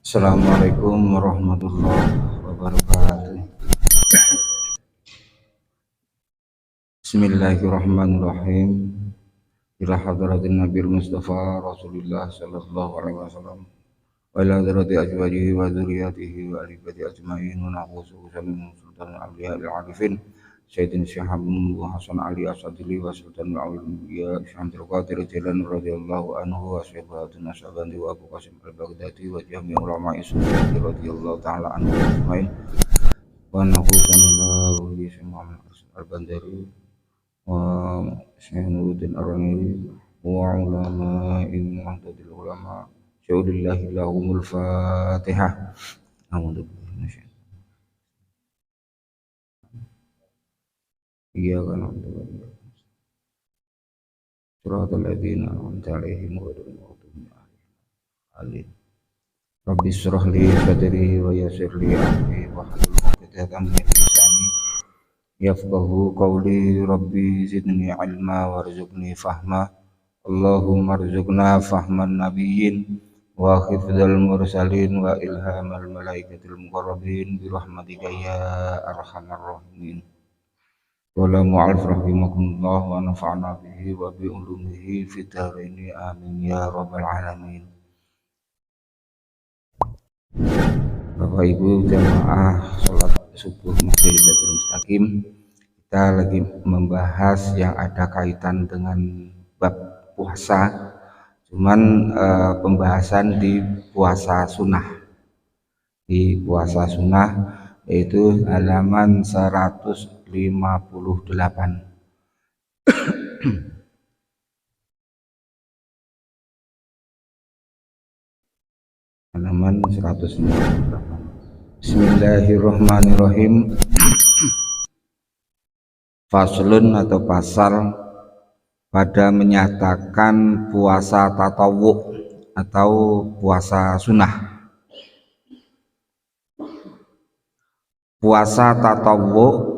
Assalamualaikum warahmatullahi wabarakatuh. Bismillahirrahmanirrahim. Ila hadratin Nabi Mustafa Rasulullah sallallahu alaihi wasallam wa ila hadrati azwajihi wa dzurriyyatihi wa ali baiti ajmain wa na'udzu min sultan al-awliya al-arifin Sayyidina Syekh Abdul Hasan Ali Asadili wa sultan al-awliya Syamsul Qadir Jalan radhiyallahu anhu wa syaikhul Nasyabandi wa Abu Qasim al-Baghdadi wa jami' ulama Sufi radhiyallahu taala anhu ajmain wa na'udzu bi Muhammad al-Bandari wa Syekh Nuruddin Ar-Ramili wa ulama ilmu ahdadil ulama syaudillahi lahumul fatihah. A'udzu billahi iyyaka na'budu wa iyyaka nasta'in shiratal ladzina an'amta 'alaihim ghairil maghdubi 'alaihim. Rabbi shrah li sadri wa yassir li amri wahlul 'uqdatam min lisani yafqahu qawli. Rabbi zidni ilma warzuqni fahma. Allahumma rzuqna fahman nabiyyin wa hifdzal mursalin wa ilhamal malaikatil muqarrabin bi rahmatika ya arhamar rahimin. Wala mu'alif rahimakumullah wa nafa'na bihi wa bi ulumihi fid dharain amin ya rabbal alamin. Bapak Ibu jamaah salat subuh Maghribatul Mustaqim, kita lagi membahas yang ada kaitan dengan bab puasa, cuman pembahasan di puasa sunnah. Di puasa sunnah yaitu halaman 158. Halaman 158. Bismillahirrahmanirrahim. Faslun atau pasal pada menyatakan puasa tatawwu atau puasa sunnah. Puasa tatawwu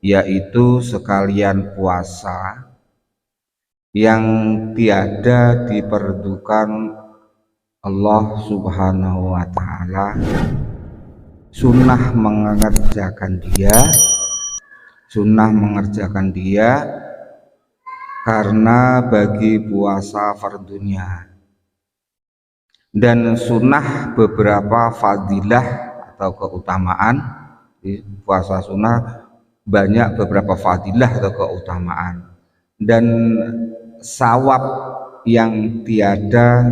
yaitu sekalian puasa yang tiada diperdukan Allah Subhanahu wa ta'ala, sunnah mengerjakan dia karena bagi puasa fardunya, dan sunnah beberapa fadilah atau keutamaan. Di puasa sunnah banyak beberapa fadilah atau keutamaan dan sawab yang tiada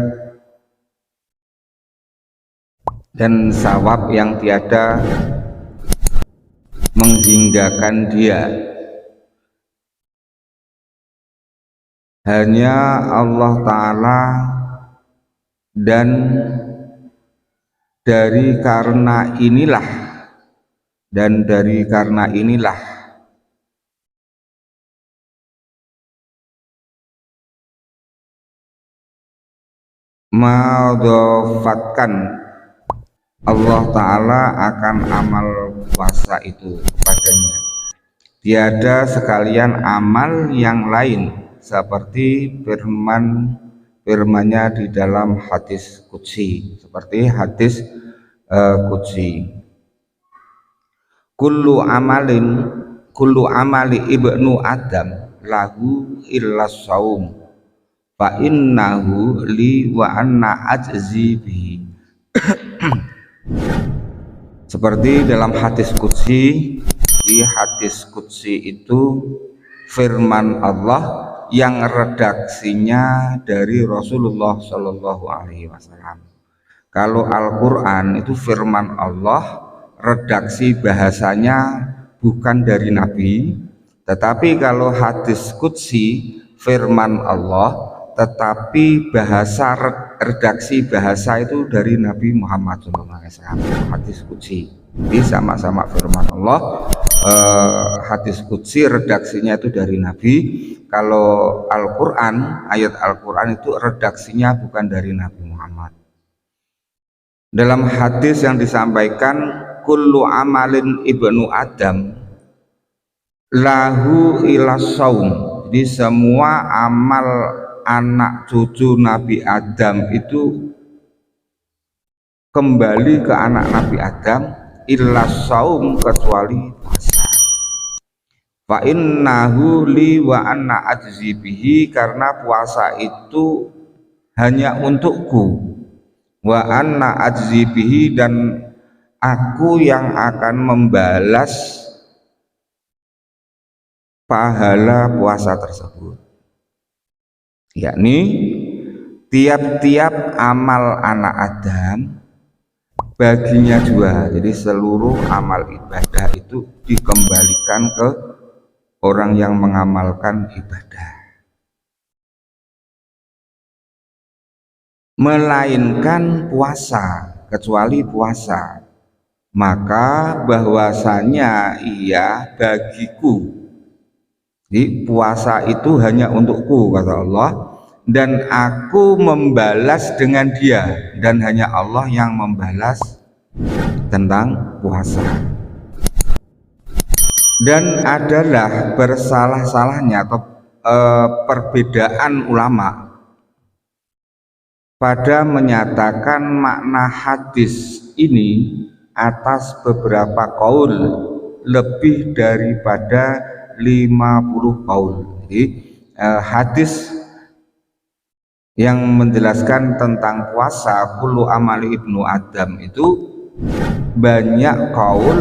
menghinggakan dia. Hanya Allah Ta'ala, dan dari karena inilah madhofatkan Allah Ta'ala akan amal puasa itu padanya. Tiada sekalian amal yang lain seperti firman-nya di dalam hadis qudsi, seperti hadis qudsi. Kullu amali ibnu Adam lahu illa shaum fa innahu li wa anna ajzi bihi. Seperti dalam hadis qudsi. Di hadis qudsi itu firman Allah yang redaksinya dari Rasulullah Shallallahu Alaihi Wasallam. Kalau Al-Quran itu firman Allah, redaksi bahasanya bukan dari Nabi. Tetapi kalau hadis qudsi firman Allah, tetapi redaksi bahasa itu dari Nabi Muhammad SAW. Hadis qudsi ini sama-sama firman Allah. Hadis qudsi redaksinya itu dari Nabi. Kalau Al-Quran, ayat Al-Quran itu redaksinya bukan dari Nabi Muhammad. Dalam hadis yang disampaikan, kullu amalin ibnu Adam lahu ila shaum. Jadi semua amal anak cucu Nabi Adam itu kembali ke anak Nabi Adam illa saum, kecuali puasa. Fa innahu li wa anna ajzi bihi, karena puasa itu hanya untukku, wa anna ajzi bihi, dan aku yang akan membalas pahala puasa tersebut. Yakni tiap-tiap amal anak Adam baginya dua, jadi seluruh amal ibadah itu dikembalikan ke orang yang mengamalkan ibadah, melainkan puasa, kecuali puasa, maka bahwasanya ia bagiku. Jadi puasa itu hanya untukku, kata Allah, dan aku membalas dengan dia, dan hanya Allah yang membalas tentang puasa. Dan adalah bersalah-salahnya atau perbedaan ulama pada menyatakan makna hadis ini atas beberapa qaul, lebih daripada 50 qaul. Jadi hadis yang menjelaskan tentang puasa kullu amali ibnu Adam itu banyak qaul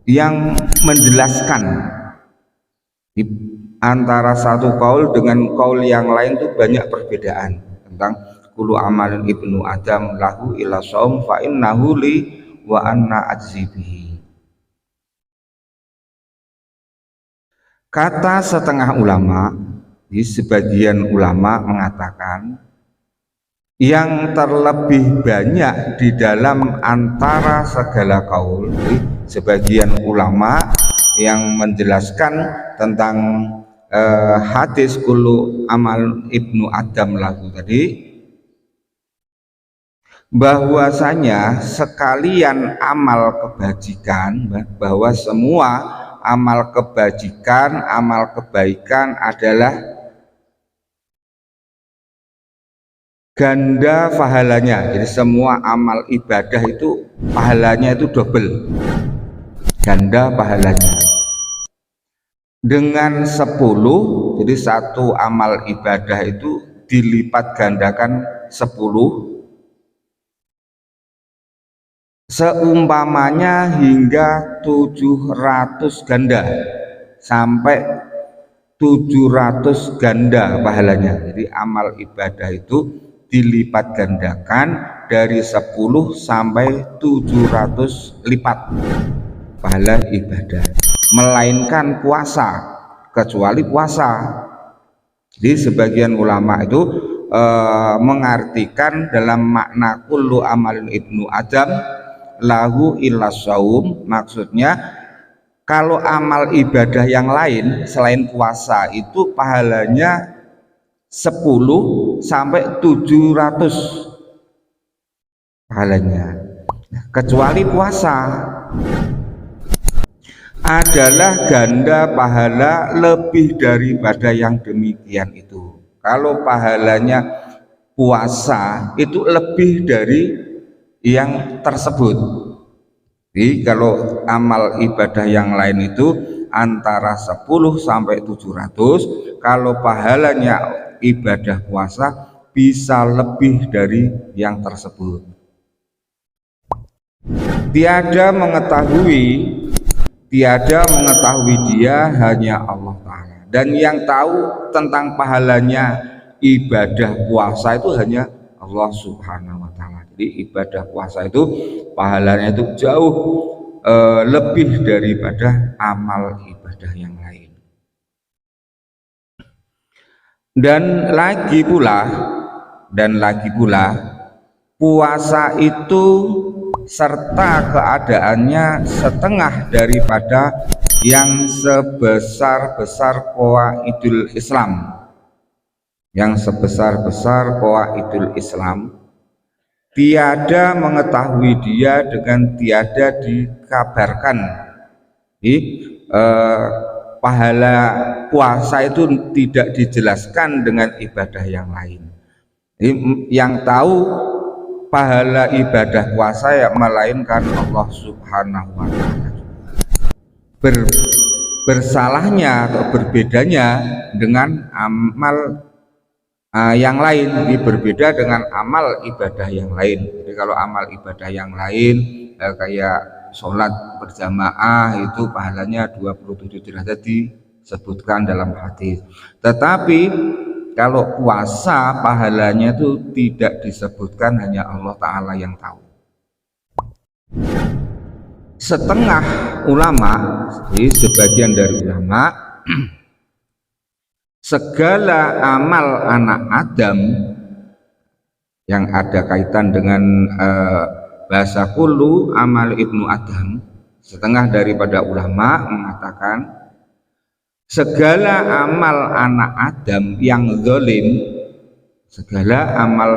yang menjelaskan. Di antara satu qaul dengan qaul yang lain itu banyak perbedaan tentang kullu amalin ibnu Adam lahu illa shaum fa innahu li wa anna ajzi bihi. Kata setengah ulama, di sebagian ulama mengatakan yang terlebih banyak di dalam antara segala kaul, sebagian ulama yang menjelaskan tentang hadis kullu amal ibnu Adam lahu tadi, bahwasanya sekalian amal kebajikan, bahwa semua amal kebajikan, amal kebaikan adalah ganda pahalanya. Jadi semua amal ibadah itu pahalanya itu double, ganda pahalanya dengan 10. Jadi satu amal ibadah itu dilipat gandakan 10, seumpamanya hingga 700 ganda, sampai 700 ganda pahalanya. Jadi amal ibadah itu dilipat gandakan dari 10 sampai 700 lipat pahala ibadah, melainkan puasa, kecuali puasa. Jadi sebagian ulama itu mengartikan dalam makna kullu amalin ibnu Adam lahu illa shaum, maksudnya kalau amal ibadah yang lain selain puasa itu pahalanya 10 sampai 700 pahalanya, kecuali puasa adalah ganda pahala lebih daripada yang demikian itu. Kalau pahalanya puasa itu lebih dari yang tersebut. Jadi kalau amal ibadah yang lain itu antara 10 sampai 700, kalau pahalanya ibadah puasa bisa lebih dari yang tersebut. Tiada mengetahui dia, hanya Allah Ta'ala, dan yang tahu tentang pahalanya ibadah puasa itu hanya Allah Subhanahu wa Ta'ala. Jadi ibadah puasa itu pahalanya itu jauh lebih daripada amal ibadah yang lain. Dan lagi pula puasa itu serta keadaannya setengah daripada yang sebesar-besar qawaidul Islam, tiada mengetahui dia dengan tiada dikabarkan. Pahala puasa itu tidak dijelaskan dengan ibadah yang lain. Jadi, yang tahu pahala ibadah puasa ya melainkan Allah Subhanahu wa taala. Bersalahnya atau berbedanya dengan amal yang lain, berbeda dengan amal ibadah yang lain. Jadi kalau amal ibadah yang lain kayak sholat berjamaah itu pahalanya 27 derajat disebutkan dalam hadis. Tetapi kalau puasa pahalanya itu tidak disebutkan, hanya Allah Ta'ala yang tahu. Setengah ulama, jadi sebagian dari ulama, segala amal anak Adam yang ada kaitan dengan bahasa kullu amal ibnu Adam, setengah daripada ulama mengatakan segala amal anak Adam yang zalim, segala amal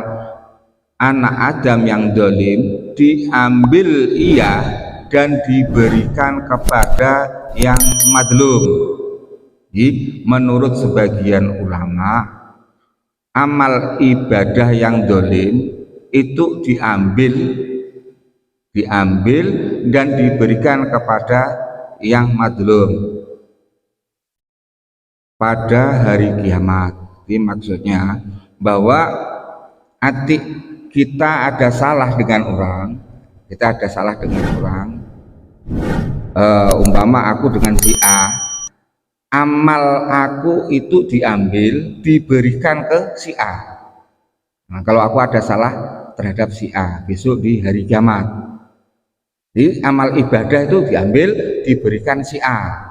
anak Adam yang zalim diambil ia dan diberikan kepada yang madlum. Jadi, menurut sebagian ulama, amal ibadah yang zalim itu diambil dan diberikan kepada yang madlum pada hari kiamat. Jadi maksudnya bahwa kita ada salah dengan orang, umpama aku dengan si A, amal aku itu diambil diberikan ke si A. Nah, kalau aku ada salah terhadap si A besok di hari kiamat, jadi amal ibadah itu diambil diberikan si A,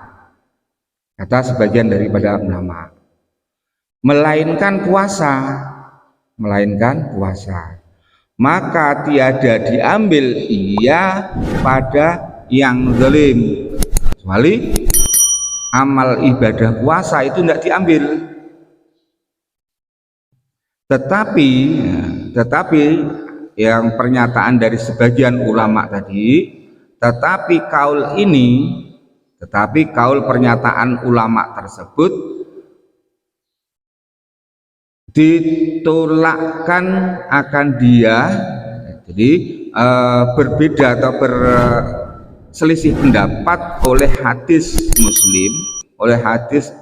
kata sebagian daripada ulama. Melainkan puasa, maka tiada diambil ia pada yang zalim, kecuali amal ibadah puasa itu tidak diambil. Tetapi yang pernyataan dari sebagian ulama tadi, tetapi kaul pernyataan ulama tersebut ditolakkan akan dia. Jadi berbeda atau berselisih pendapat oleh hadis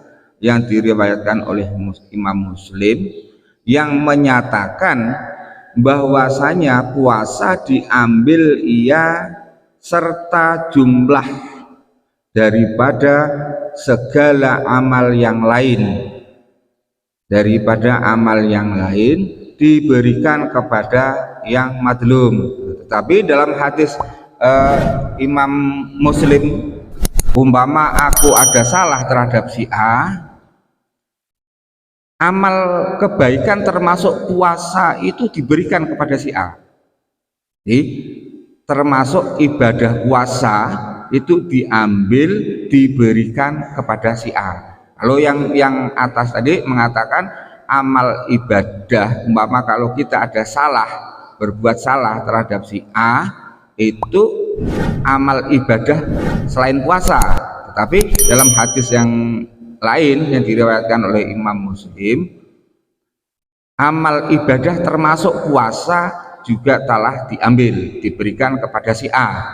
yang diriwayatkan oleh Imam Muslim yang menyatakan bahwasanya puasa diambil ia serta jumlah daripada segala amal yang lain, diberikan kepada yang madlum. Tetapi dalam hadis Imam Muslim, umpama aku ada salah terhadap si A, amal kebaikan termasuk puasa itu diberikan kepada si A. Jadi termasuk ibadah puasa itu diambil diberikan kepada si A. Kalau yang atas tadi mengatakan amal ibadah, umpama kalau kita ada berbuat salah terhadap si A, itu amal ibadah selain puasa. Tetapi dalam hadis yang lain yang diriwayatkan oleh Imam Muslim, amal ibadah termasuk puasa juga telah diambil diberikan kepada si A.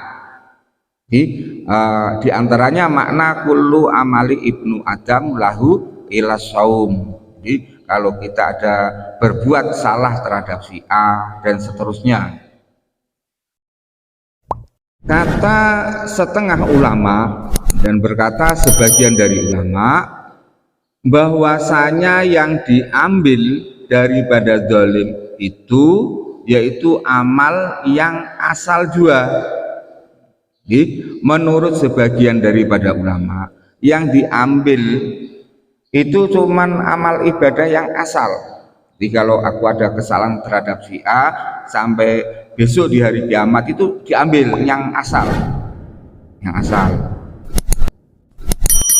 Di antaranya makna kullu amali ibnu Adam lahu ila saum. Jadi kalau kita ada berbuat salah terhadap si A dan seterusnya. Kata setengah ulama dan berkata sebagian dari ulama, bahwasanya yang diambil daripada zalim itu yaitu amal yang asal jua. Jadi, menurut sebagian daripada ulama, yang diambil itu cuman amal ibadah yang asal. Jadi kalau aku ada kesalahan terhadap si A, sampai besok di hari kiamat itu diambil yang asal.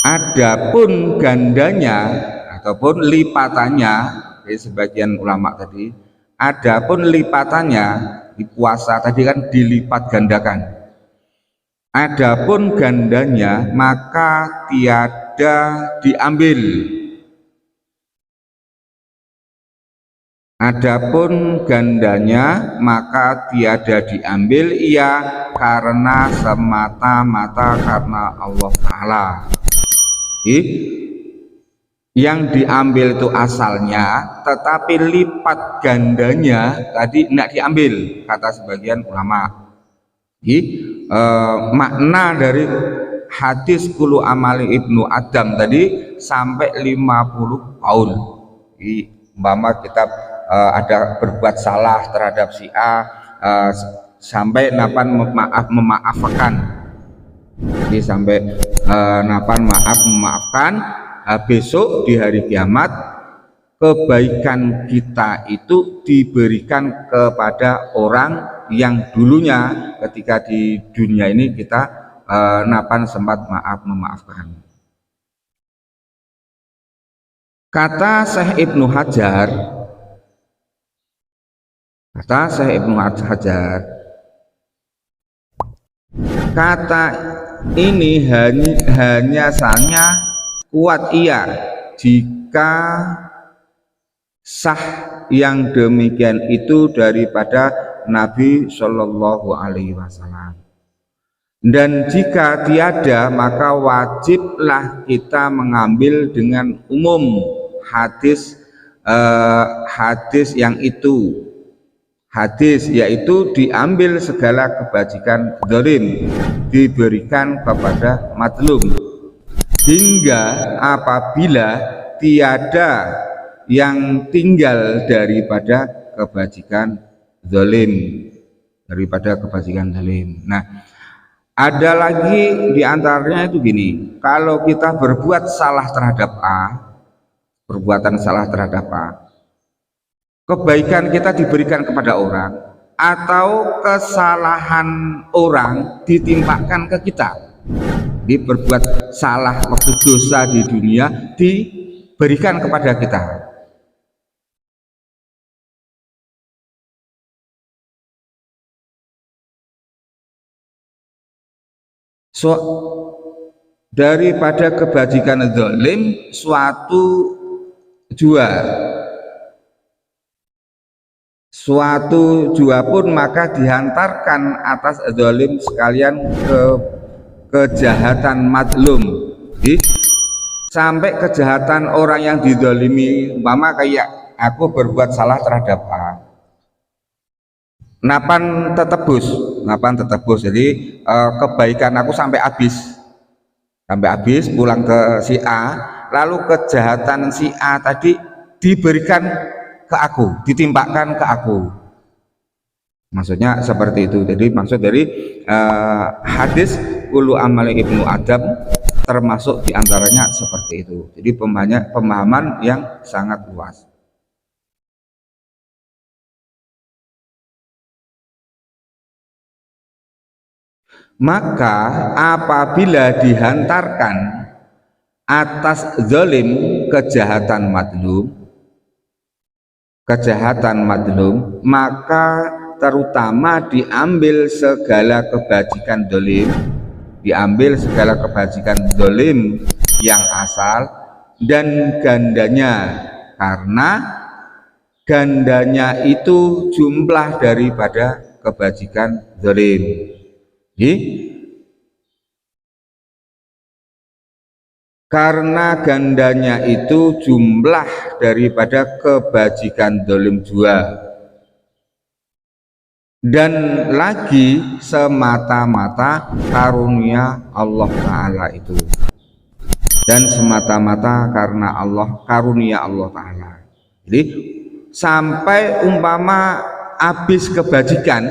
Adapun gandanya ataupun lipatannya, dari sebagian ulama tadi, adapun lipatannya di puasa tadi kan dilipat gandakan. Adapun gandanya maka tiada diambil. Adapun gandanya maka tiada diambil ia karena semata-mata karena Allah Ta'ala. Yang diambil itu asalnya, tetapi lipat gandanya tadi tidak diambil, kata sebagian ulama. Makna dari hadis kulu amali ibnu Adam tadi sampai 50 tahun. Umpama kita ada berbuat salah terhadap si A, sampai napan memaafkan, jadi sampai napan memaafkan, besok di hari kiamat kebaikan kita itu diberikan kepada orang yang dulunya ketika di dunia ini kita napan sempat memaafkan. Kata Syekh Ibnu Hajar, kata ini hanya saja kuat ia jika sah yang demikian itu daripada Nabi Shallallahu Alaihi Wasallam. Dan jika tiada maka wajiblah kita mengambil dengan umum hadis yang itu. Hadis yaitu diambil segala kebajikan zalim diberikan kepada mazlum, hingga apabila tiada yang tinggal daripada kebajikan zalim, Nah, ada lagi diantaranya itu gini, kalau kita berbuat salah terhadap A, perbuatan salah terhadap A, kebaikan kita diberikan kepada orang, atau kesalahan orang ditimpakan ke kita. Di berbuat salah waktu dosa di dunia diberikan kepada kita. Daripada kebajikan zalim suatu jua pun maka dihantarkan atas zalim sekalian ke kejahatan mazlum. Sampai kejahatan orang yang dizalimi, umpama kayak aku berbuat salah terhadap A, napan tetebus, jadi kebaikan aku sampai habis pulang ke si A, lalu kejahatan si A tadi diberikan ke aku, ditimpakan ke aku. Maksudnya seperti itu. Jadi maksud dari hadis kulu amali ibnu Adam termasuk diantaranya seperti itu. Jadi pemahaman yang sangat luas. Maka apabila dihantarkan atas zalim kejahatan madlum, maka terutama diambil segala kebajikan zalim, yang asal dan gandanya, karena gandanya itu jumlah daripada kebajikan zalim. Karena gandanya itu jumlah daripada kebajikan zalim jua, dan lagi semata-mata karunia Allah Ta'ala itu, dan semata-mata karena karunia Allah Ta'ala. Jadi sampai umpama habis kebajikan,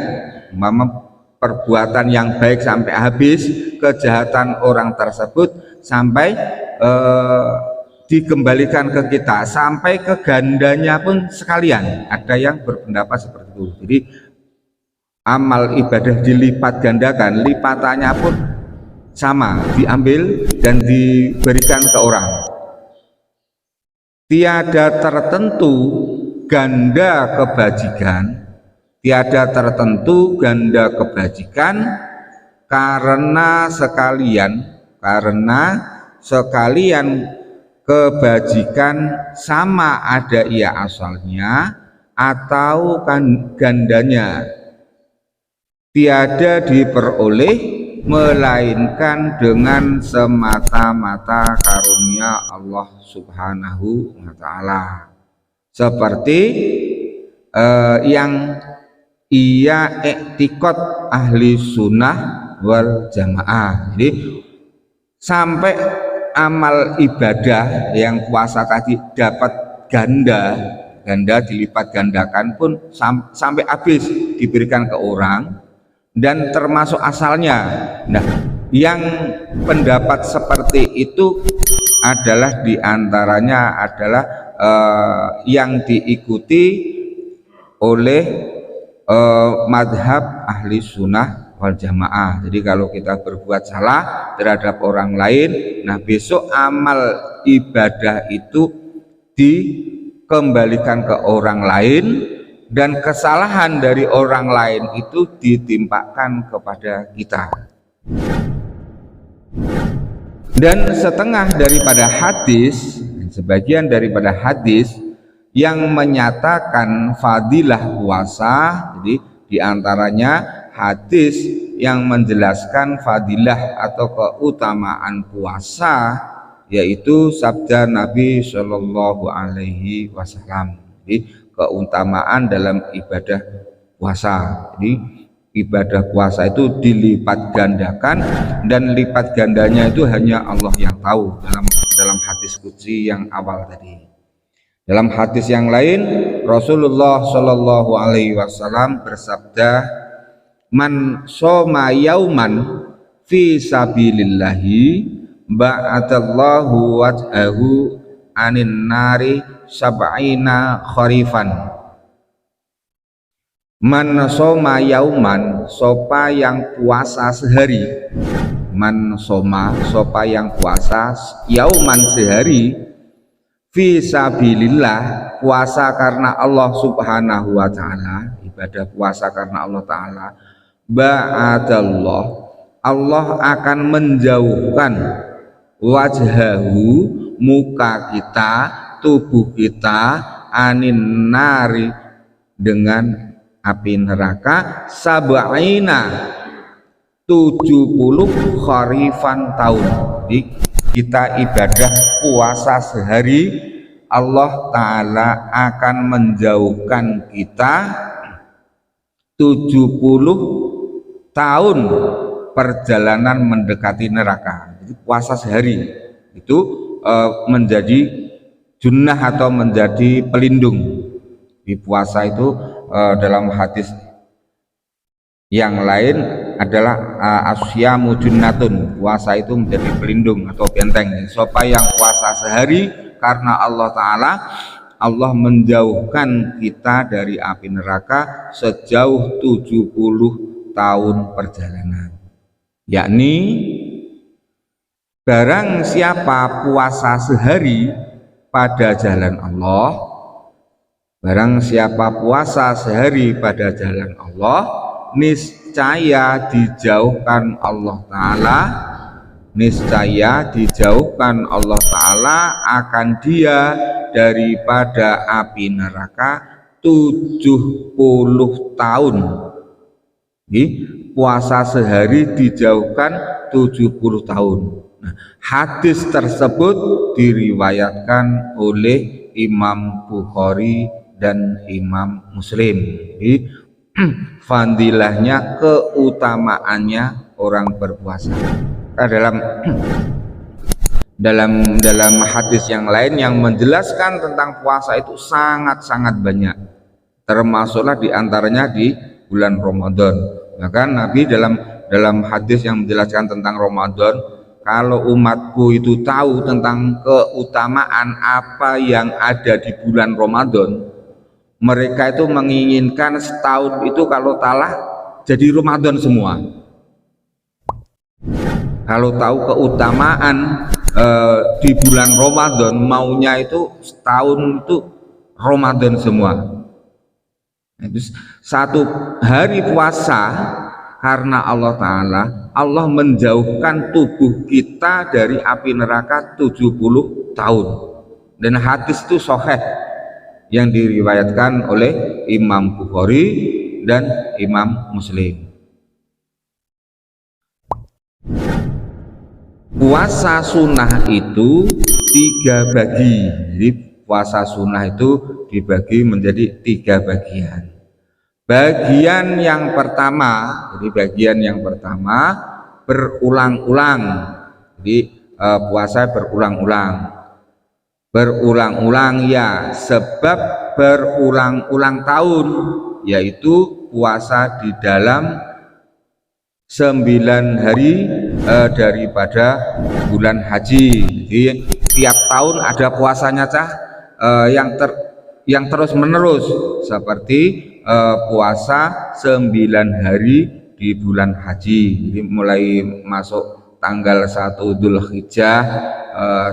umpama perbuatan yang baik sampai habis, kejahatan orang tersebut sampai dikembalikan ke kita, sampai ke gandanya pun sekalian. Ada yang berpendapat seperti itu. Jadi amal ibadah dilipat gandakan, lipatannya pun sama, diambil dan diberikan ke orang. Tiada tertentu ganda kebajikan, karena sekalian kebajikan sama ada ia asalnya atau gandanya tiada diperoleh melainkan dengan semata-mata karunia Allah Subhanahu wa Ta'ala, seperti yang ia iktikad ahli sunnah wal jamaah. Jadi sampai amal ibadah yang puasa tadi dapat ganda dilipat gandakan pun sampai habis diberikan ke orang dan termasuk asalnya. Nah, yang pendapat seperti itu adalah diantaranya adalah yang diikuti oleh madhab ahli sunnah wal jamaah. Jadi kalau kita berbuat salah terhadap orang lain, nah besok amal ibadah itu dikembalikan ke orang lain dan kesalahan dari orang lain itu ditimpakan kepada kita. Dan setengah daripada hadis, sebagian daripada hadis yang menyatakan fadilah puasa, jadi diantaranya hadis yang menjelaskan fadilah atau keutamaan puasa, yaitu sabda Nabi Shallallahu Alaihi Wasallam. Jadi keutamaan dalam ibadah puasa. Jadi ibadah puasa itu dilipat gandakan, dan lipat gandanya itu hanya Allah yang tahu dalam hadis qudsi yang awal tadi. Dalam hadis yang lain Rasulullah Shallallahu Alaihi Wasallam bersabda, man shoma yauman fi sabilillahi ba'atallahu wajhahu anin nari sab'ina kharifan. Man shoma yauman, sopa yang puasa sehari. Man shoma, sopa yang puasa yauman sehari, fi sabilillah, puasa karena Allah Subhanahu wa Ta'ala, ibadah puasa karena Allah Ta'ala, ba'adallah, Allah akan menjauhkan wajhahu, muka kita, tubuh kita, anin nari, dengan api neraka, sab'ina, 70 kharifan tahun. Jadi kita ibadah puasa sehari, Allah Ta'ala akan menjauhkan kita 70 tahun perjalanan mendekati neraka. Jadi puasa sehari itu menjadi junnah atau menjadi pelindung. Di puasa itu dalam hadis yang lain adalah asyamu junnatun, puasa itu menjadi pelindung atau benteng. Siapa yang puasa sehari karena Allah Ta'ala, Allah menjauhkan kita dari api neraka sejauh 70 tahun perjalanan. Yakni barang siapa puasa sehari pada jalan Allah, barang siapa puasa sehari pada jalan Allah, niscaya dijauhkan Allah Ta'ala, niscaya dijauhkan Allah Ta'ala akan dia daripada api neraka 70 tahun. Jadi, puasa sehari dijauhkan 70 tahun. Nah, hadis tersebut diriwayatkan oleh Imam Bukhari dan Imam Muslim. Jadi, fadilahnya, keutamaannya orang berpuasa. Dalam hadis yang lain yang menjelaskan tentang puasa itu sangat-sangat banyak, termasuklah diantaranya di bulan Ramadan. Bahkan Nabi dalam hadis yang menjelaskan tentang Ramadan, kalau umatku itu tahu tentang keutamaan apa yang ada di bulan Ramadan, mereka itu menginginkan setahun itu kalau talah jadi Ramadan semua. Kalau tahu keutamaan di bulan Ramadan, maunya itu setahun itu Ramadan semua. Itu satu hari puasa karena Allah Ta'ala, Allah menjauhkan tubuh kita dari api neraka 70 tahun. Dan hadis itu sahih yang diriwayatkan oleh Imam Bukhari dan Imam Muslim. Puasa sunnah itu 3 bagi. Jadi puasa sunnah itu dibagi menjadi 3 bagian. Bagian yang pertama, jadi bagian yang pertama berulang-ulang. Jadi puasa berulang-ulang ya, sebab berulang-ulang tahun, yaitu puasa di dalam 9 hari daripada bulan haji. Jadi tiap tahun ada puasanya yang terus menerus, seperti puasa 9 hari di bulan haji. Jadi mulai masuk tanggal 1 Dzulhijjah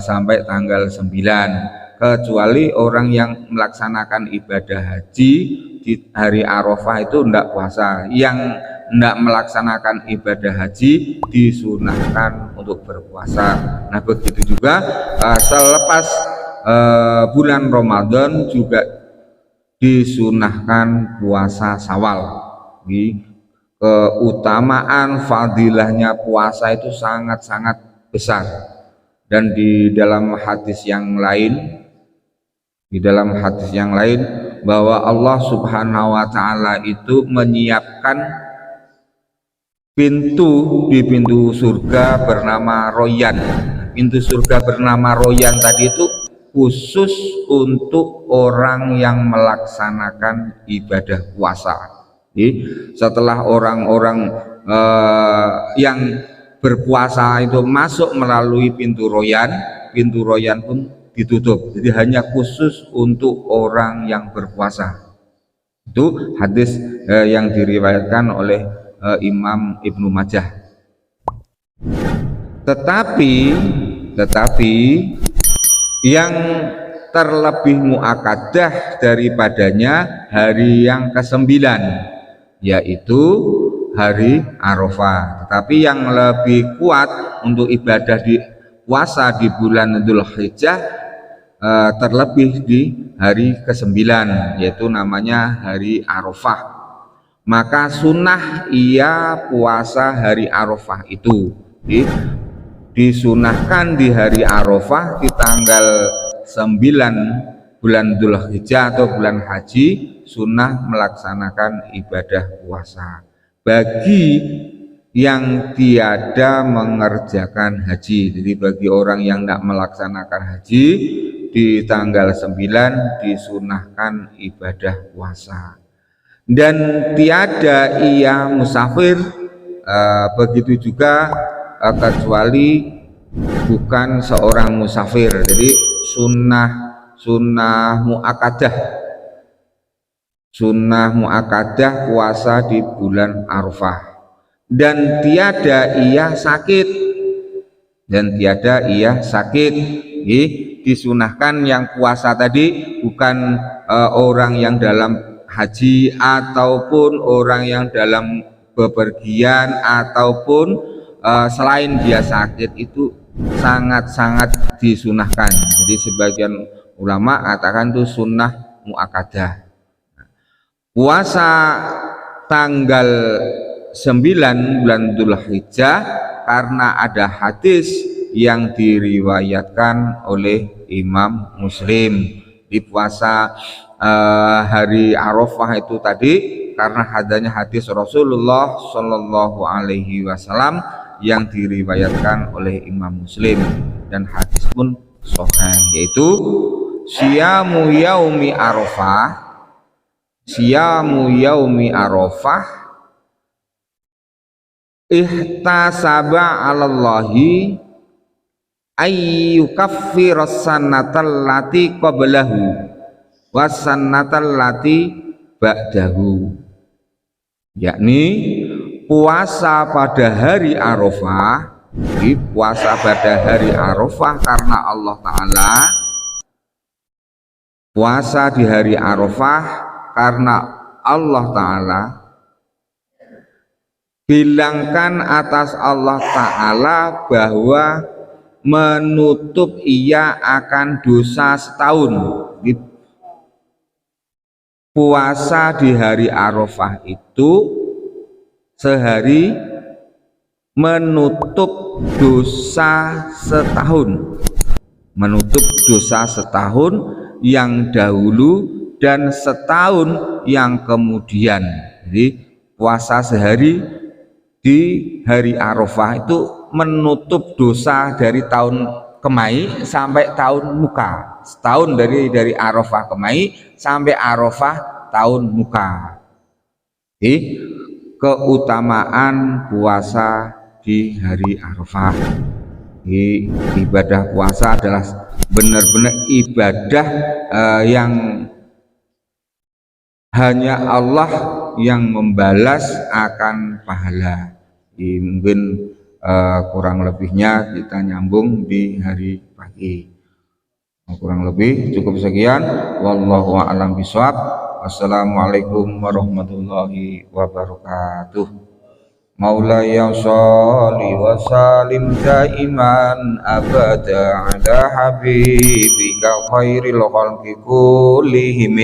sampai tanggal 9, kecuali orang yang melaksanakan ibadah haji di hari Arafah itu tidak puasa. Yang tidak melaksanakan ibadah haji disunahkan untuk berpuasa. Nah, begitu juga selepas bulan Ramadan juga disunahkan puasa Syawal. Keutamaan fadilahnya puasa itu sangat-sangat besar. Dan di dalam hadis yang lain bahwa Allah Subhanahu wa taala itu menyiapkan di pintu surga bernama Royan. Pintu surga bernama Royan tadi itu khusus untuk orang yang melaksanakan ibadah puasa. Jadi setelah orang-orang yang berpuasa itu masuk melalui pintu Royan pun ditutup. Jadi hanya khusus untuk orang yang berpuasa. Itu hadis yang diriwayatkan oleh Imam Ibnu Majah. Tetapi yang terlebih muakkadah daripadanya hari yang ke-9, yaitu hari Arafah. Tetapi yang lebih kuat untuk ibadah di puasa di bulan Dzulhijjah terlebih di hari ke-9, yaitu namanya hari Arafah. Maka sunnah ia puasa hari Arafah itu disunahkan di hari Arafah di tanggal 9 bulan Dzulhijjah atau bulan haji, sunnah melaksanakan ibadah puasa bagi yang tiada mengerjakan haji. Jadi bagi orang yang tidak melaksanakan haji, di tanggal 9 disunahkan ibadah puasa. Dan tiada ia musafir, begitu juga kecuali bukan seorang musafir. Jadi sunnah muakkadah puasa di bulan Arafah. Dan tiada ia sakit. Disunahkan yang puasa tadi bukan orang yang dalam haji ataupun orang yang dalam bepergian ataupun selain dia sakit, itu sangat-sangat disunahkan. Jadi sebagian ulama katakan itu sunnah muakkadah. Puasa tanggal 9 bulan Dzulhijjah karena ada hadis yang diriwayatkan oleh Imam Muslim. Di puasa hari Arafah itu tadi karena adanya hadis Rasulullah Shallallahu Alaihi Wasallam yang diriwayatkan oleh Imam Muslim, dan hadis pun sahih, yaitu siyamu yaumi Arafah ihtasaba 'alallahi ayyukaffiras sanatal lati qablahu was sanatal lati ba'dahu, yakni puasa pada hari Arafah. Puasa pada hari Arafah karena Allah Ta'ala, puasa di hari Arafah karena Allah Ta'ala, bilangkan atas Allah Ta'ala bahwa menutup ia akan dosa setahun. puasa di hari Arafah itu sehari menutup dosa setahun, menutup dosa setahun yang dahulu dan setahun yang kemudian. Jadi puasa sehari di hari Arafah itu menutup dosa dari tahun kemai sampai tahun muka, setahun dari Arafah kemai sampai Arafah tahun muka. Jadi keutamaan puasa di hari Arafah. Ibadah puasa adalah benar-benar ibadah yang hanya Allah yang membalas akan pahala. Mungkin kurang lebihnya kita nyambung di hari pagi. Kurang lebih cukup sekian. Wallahu a'lam bishawab. Wassalamualaikum warahmatullahi wabarakatuh. Maulaya sholli wa salim daiman abada ala habibika khairil khalqi kullihim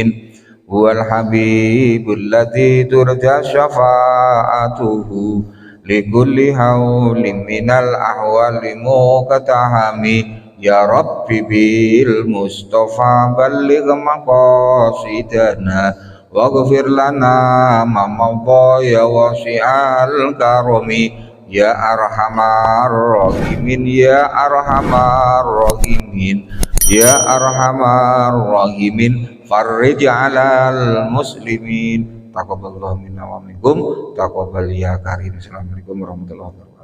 huwal habibul ladzi turja syafa'atuhu likulli haulin minal ahwali muqtahami. Ya Rabbi bil Mustafa balligh maqasidana waghfir lana ma madha ya wasi'al karami. Ya arhamar rahimin ya arhamar rahimin ya arhamar rahimin farrij 'alal muslimin. Taqabbalallahu minna wa minkum, taqabbal ya karim. Assalamualaikum warahmatullahi wabarakatuh.